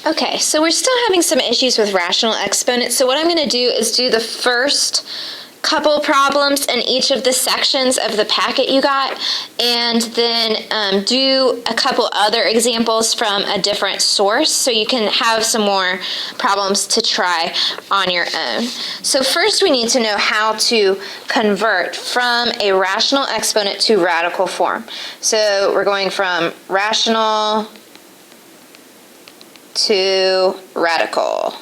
Okay, so we're still having some issues with rational exponents, so what I'm going to do is do the first couple problems in each of the sections of the packet you got, and then do a couple other examples from a different source so you can have some more problems to try on your own. So first we need to know how to convert from a rational exponent to radical form. So we're going from rational to radical.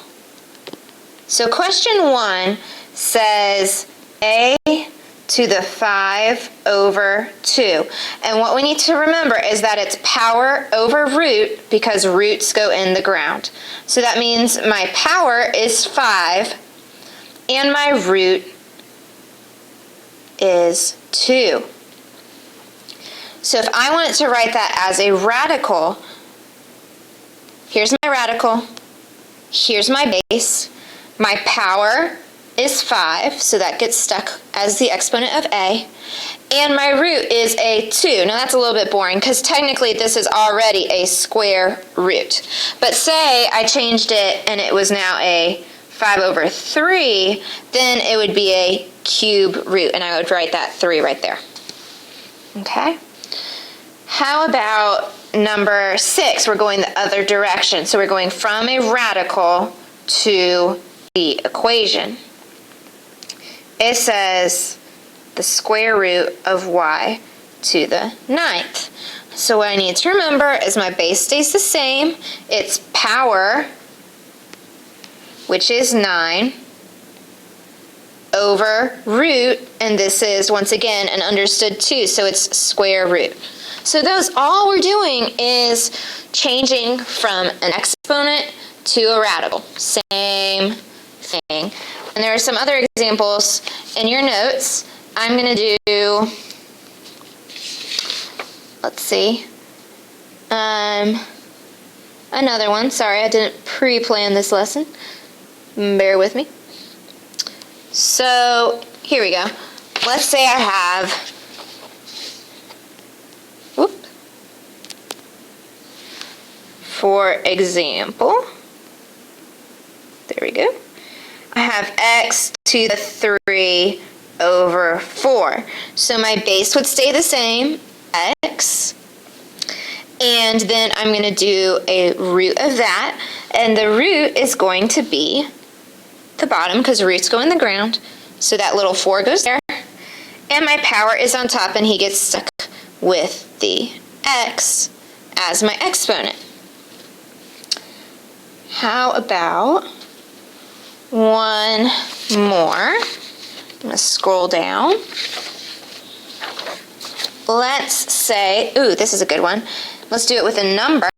So question 1 says a to the 5 over 2. And what we need to remember is that it's power over root because roots go in the ground. So that means my power is 5 and my root is 2. So if I wanted to write that as a radical, here's my radical, here's my base, my power is 5, so that gets stuck as the exponent of a, and my root is a 2. Now that's a little bit boring because technically this is already a square root. But say I changed it and it was now a 5 over 3, then it would be a cube root, and I would write that 3 right there. Okay? How about number 6? We're going the other direction. So we're going from a radical to the equation. It says the square root of y to the 9th. So what I need to remember is my base stays the same. It's power, which is 9, over root, and this is, once again, an understood 2, so it's square root. So all we're doing is changing from an exponent to a radical. Same thing. And there are some other examples in your notes. I'm going to do, let's see, another one. Sorry, I didn't pre-plan this lesson. Bear with me. So here we go. Let's say I have, for example, there we go. I have x to the 3 over 4. So my base would stay the same, x, and then I'm going to do a root of that, and the root is going to be the bottom because roots go in the ground, so that little 4 goes there, and my power is on top, and he gets stuck with the x as my exponent. How about one more? I'm going to scroll down. Let's say, this is a good one. Let's do it with a number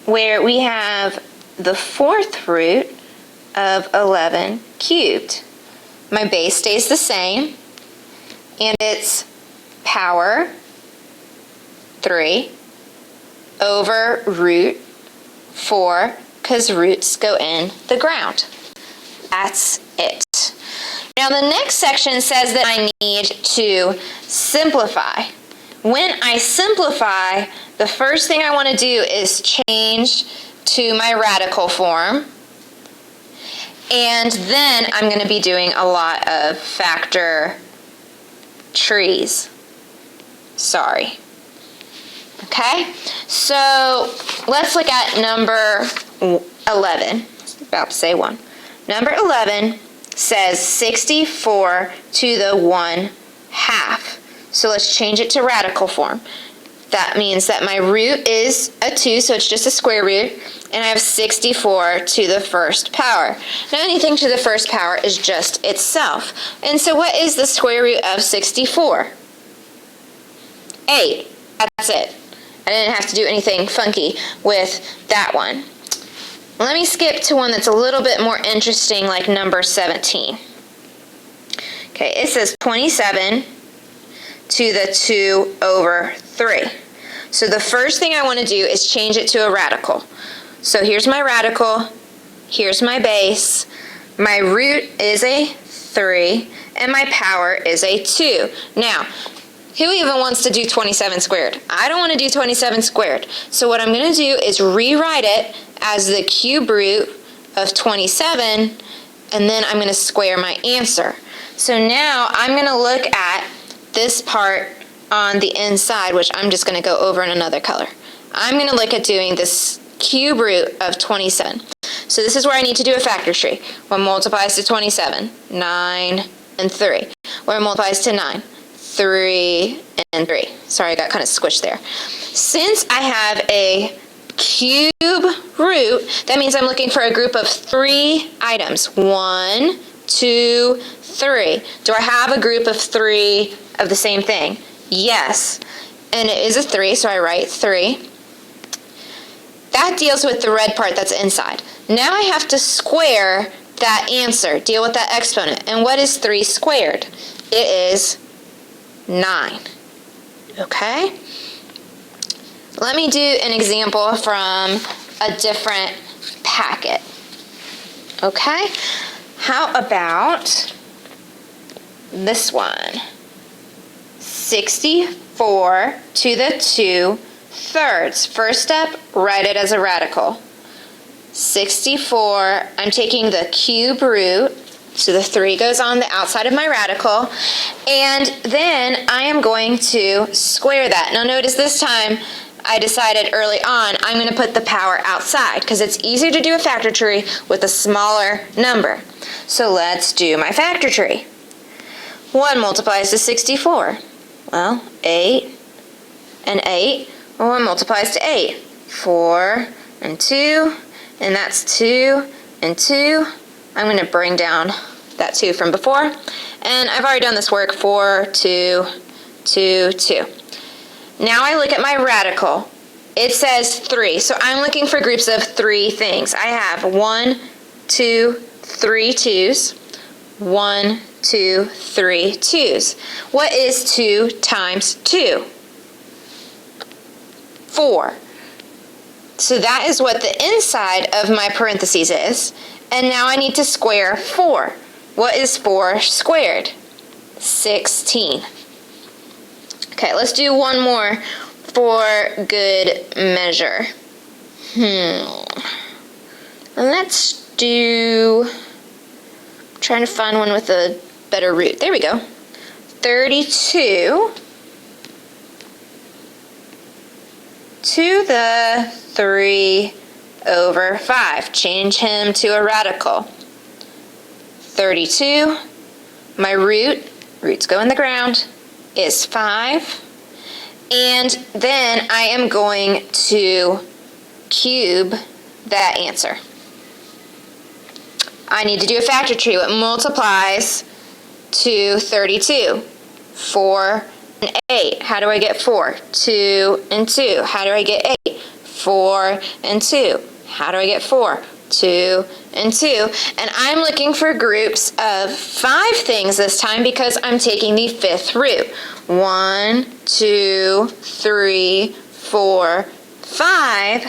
where we have the 4th root of 11 cubed. My base stays the same, and it's power 3 over root 4, because roots go in the ground. That's it. Now the next section says that I need to simplify. When I simplify, the first thing I want to do is change to my radical form. And then I'm going to be doing a lot of factor trees. Sorry. Okay, so let's look at number 11. I was about to say 1. Number 11 says 64 to the 1/2. So let's change it to radical form. That means that my root is a 2, so it's just a square root, and I have 64 to the 1st power. Now anything to the 1st power is just itself. And so what is the square root of 64? 8. That's it. I didn't have to do anything funky with that one. Let me skip to one that's a little bit more interesting, like number 17. Okay, it says 27 to the 2 over 3. So the first thing I want to do is change it to a radical. So here's my radical, here's my base, my root is a 3, and my power is a 2. Now, Who even wants to do 27 squared? I don't want to do 27 squared. So what I'm going to do is rewrite it as the cube root of 27, and then I'm going to square my answer. So now I'm going to look at this part on the inside, which I'm just going to go over in another color. I'm going to look at doing this cube root of 27. So this is where I need to do a factor tree. 1 multiplies to 27, 9 and 3. 1 multiplies to 9, 3 and 3. Sorry, I got kind of squished there. Since I have a cube root, that means I'm looking for a group of 3 items. 1, 2, 3. Do I have a group of 3 of the same thing? Yes. And it is a 3, so I write 3. That deals with the red part that's inside. Now I have to square that answer, deal with that exponent. And what is 3 squared? It is 9. Okay? Let me do an example from a different packet. Okay? How about this one? 64 to the 2/3. First step, write it as a radical. 64, I'm taking the cube root, so the 3 goes on the outside of my radical, and then I am going to square that. Now notice this time I decided early on I'm going to put the power outside because it's easier to do a factor tree with a smaller number. So let's do my factor tree. 1 multiplies to 64. Well, 8 and 8. 1 multiplies to 8. 4 and 2, and that's 2 and 2. I'm going to bring down that 2 from before, and I've already done this work. 4, 2, 2, 2. Now I look at my radical. It says 3, so I'm looking for groups of 3 things. I have 1, 2, 3 2's. 1, 2, 3 2's. What is 2 times 2? 4. So that is what the inside of my parentheses is. And now I need to square 4. What is 4 squared? 16. Okay, let's do one more for good measure. Let's do, I'm trying to find one with a better root. There we go. 32 to the 3/5. Change him to a radical. 32, my roots go in the ground, is 5. And then I am going to cube that answer. I need to do a factor tree. What multiplies to 32? 4 and 8. How do I get 4? 2 and 2. How do I get 8? 4 and 2. How do I get 4? 2 and 2. And I'm looking for groups of 5 things this time because I'm taking the 5th root. 1, 2, 3, 4, 5.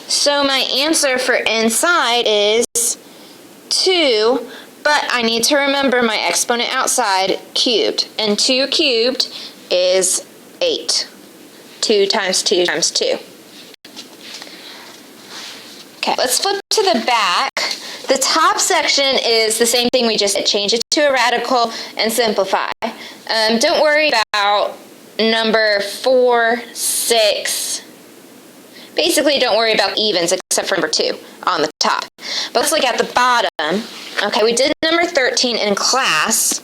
So my answer for inside is 2, but I need to remember my exponent outside cubed. And 2 cubed is 8. 2 times 2 times 2. Okay, let's flip to the back. The top section is the same thing we just did. Change it to a radical and simplify. Don't worry about number 4, 6. Basically, don't worry about evens except for number 2 on the top. But let's look at the bottom. Okay, we did number 13 in class.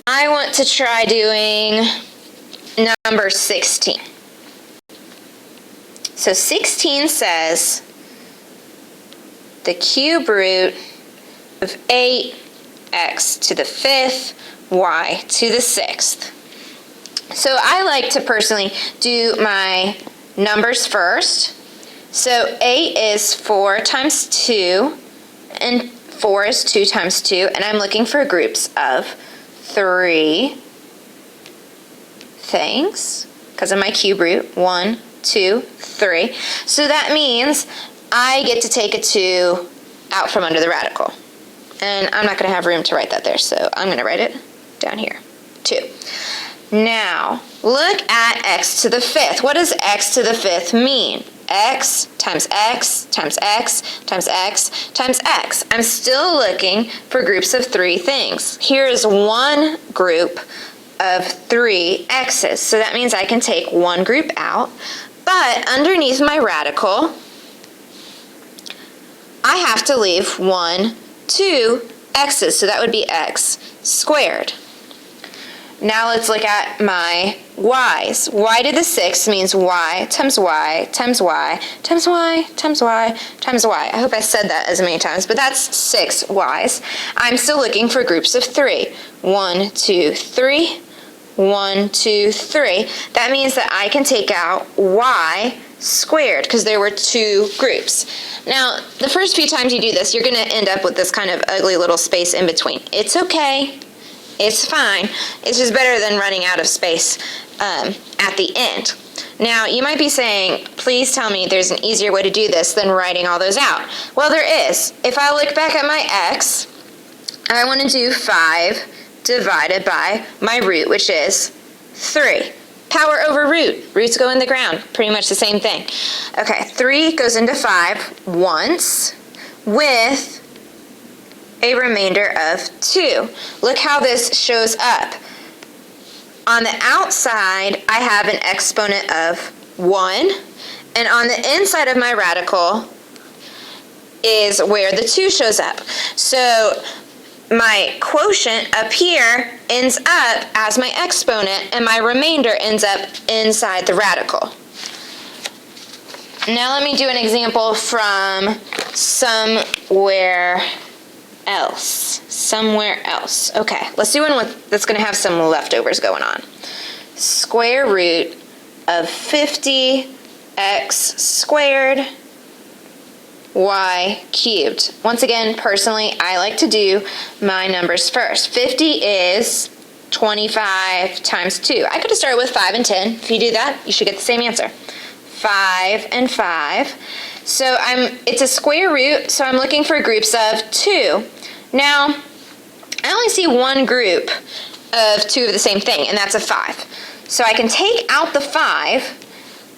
I want to try doing number 16. So 16 says the cube root of 8x to the 5th, y to the 6th. So I like to personally do my numbers first. So 8 is 4 times 2, and 4 is 2 times 2, and I'm looking for groups of 3 things because of my cube root. 1, 2, 3. So that means I get to take a 2 out from under the radical. And I'm not going to have room to write that there, so I'm going to write it down here. 2. Now, look at x to the fifth. What does x to the fifth mean? X times x times x times x times x. I'm still looking for groups of 3 things. Here is one group of 3 x's. So that means I can take one group out. But underneath my radical, I have to leave 2 x's. So that would be x squared. Now let's look at my y's. Y to the 6th means y times y times y times y times y times y. I hope I said that as many times, but that's 6 y's. I'm still looking for groups of 3. 1, 2, 3. 1, 2, 3. That means that I can take out y squared because there were 2 groups. Now, the first few times you do this, you're going to end up with this kind of ugly little space in between. It's okay. It's fine. It's just better than running out of space at the end. Now, you might be saying, please tell me there's an easier way to do this than writing all those out. Well, there is. If I look back at my x, I want to do 5 divided by my root, which is 3. Power over root. Roots go in the ground. Pretty much the same thing. Okay, 3 goes into 5 once with a remainder of 2. Look how this shows up. On the outside, I have an exponent of 1, and on the inside of my radical is where the 2 shows up. So my quotient up here ends up as my exponent, and my remainder ends up inside the radical. Now let me do an example from somewhere else. Okay, let's do one that's going to have some leftovers going on. Square root of 50x squared y cubed. Once again, personally, I like to do my numbers first. 50 is 25 times 2. I could have started with 5 and 10. If you do that, you should get the same answer. 5 and 5. So it's a square root, so I'm looking for groups of 2. Now, I only see one group of 2 of the same thing, and that's a 5. So I can take out the 5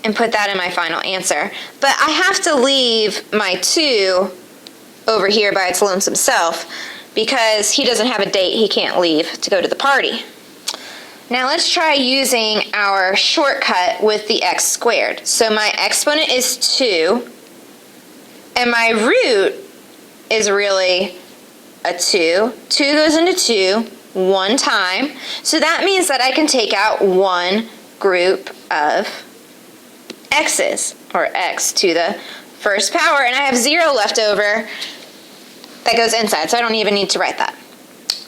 and put that in my final answer. But I have to leave my 2 over here by its lonesome self because he doesn't have a date he can't leave to go to the party. Now let's try using our shortcut with the x squared. So my exponent is 2, and my root is really a 2. 2 goes into 2 one time. So that means that I can take out one group of x's, or x to the first power, and I have 0 left over that goes inside, so I don't even need to write that.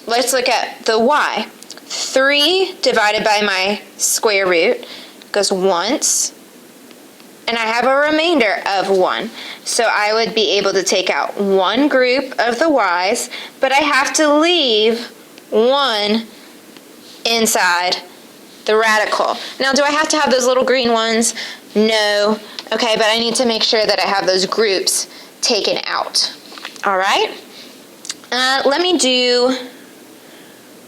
Let's look at the y. 3 divided by my square root goes once, and I have a remainder of 1. So I would be able to take out one group of the y's, but I have to leave 1 inside the radical. Now, do I have to have those little green ones? No. Okay, but I need to make sure that I have those groups taken out. All right? Let me do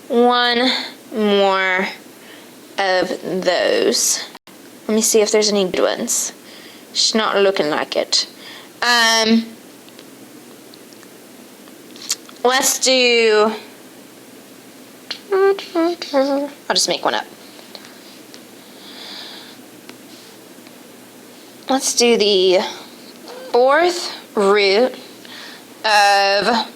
one more of those. Let me see if there's any good ones. It's not looking like it. Let's do... I'll just make one up. Let's do the 4th root of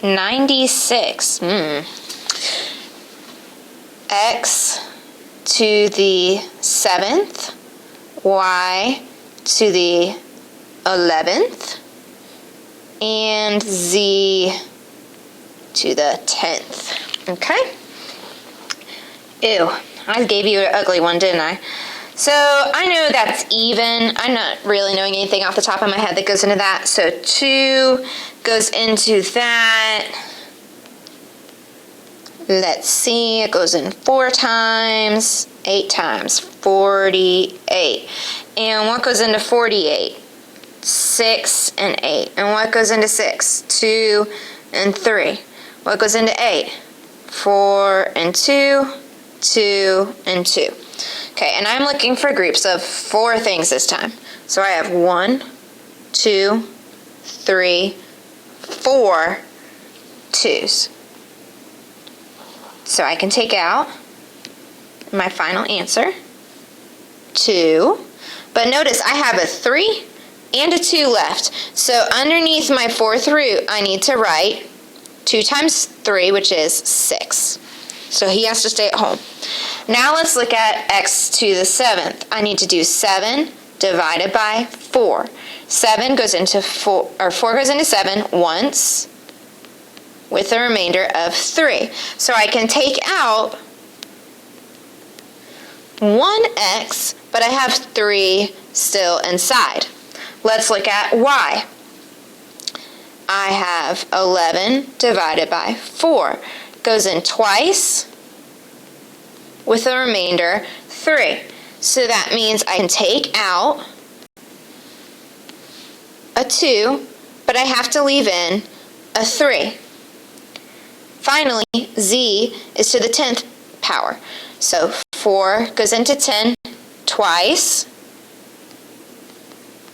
96. X to the 7th, y to the 11th, and z to the 10th. Okay? Ew. I gave you an ugly one, didn't I? So I know that's even. I'm not really knowing anything off the top of my head that goes into that. So 2 goes into that. Let's see, it goes in 4 times, 8 times, 48. And what goes into 48? 6 and 8. And what goes into 6? 2 and 3. What goes into 8? 4 and 2, 2 and 2. Okay, and I'm looking for groups of 4 things this time. So I have 1, 2, 3, 4 2's. So I can take out my final answer, 2. But notice I have a 3 and a 2 left. So underneath my 4th root, I need to write 2 times 3, which is 6. So he has to stay at home. Now let's look at x to the 7th. I need to do 7 divided by 4. 7 goes into 4, or 4 goes into 7 once, with a remainder of 3. So I can take out 1x, but I have 3 still inside. Let's look at y. I have 11 divided by 4. Goes in twice, with a remainder 3. So that means I can take out a 2, but I have to leave in a 3. Finally, z is to the 10th power. So 4 goes into 10 twice,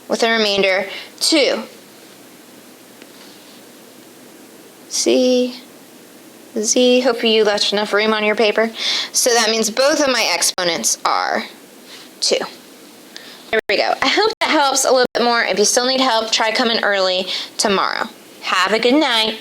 with a remainder 2. Z, hopefully you left enough room on your paper. So that means both of my exponents are 2. There we go. I hope that helps a little bit more. If you still need help, try coming early tomorrow. Have a good night.